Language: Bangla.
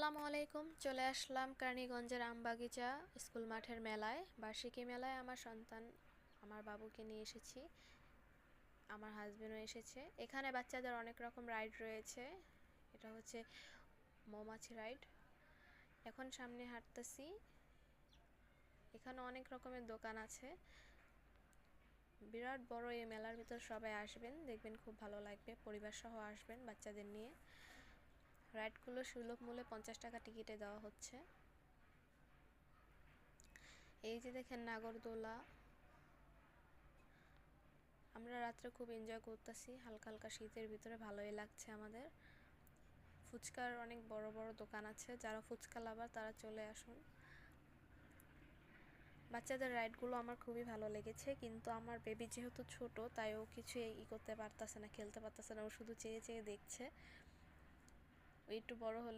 আসসালামু আলাইকুম। চলে আসলাম কেরানীগঞ্জের আমবাগিচা স্কুল মাঠের মেলায়, বার্ষিকী মেলায়। আমার বাবুকে নিয়ে এসেছি, আমার হাজবেন্ডও এসেছে। এখানে বাচ্চাদের অনেক রকম রাইড রয়েছে। এটা হচ্ছে মৌমাছি রাইড। এখন সামনে হাঁটতেছি, এখানে অনেক রকমের দোকান আছে। বিরাট বড় এই মেলার ভিতর। সবাই আসবেন, দেখবেন খুব ভালো লাগবে। পরিবার সহ আসবেন বাচ্চাদের নিয়ে। রাইডগুলো সুলভ মূল্যে 50 টাকা টিকিটে দেওয়া হচ্ছে। এই যে দেখেন নাগরদোলা। আমরা রাত্রে খুব এনজয় করতেছি, হালকা হালকা শীতের ভিতরে ভালোই লাগছে আমাদের। ফুচকার অনেক বড় বড় দোকান আছে, যারা ফুচকা লাভার তারা চলে আসুন। বাচ্চাদের রাইডগুলো আমার খুবই ভালো লেগেছে, কিন্তু আমার বেবি যেহেতু ছোট তাই ও কিছু করতে পারতেছে না, খেলতে পারতেছে না। ও শুধু চেয়ে চেয়ে দেখছে। ও একটু বড় হলে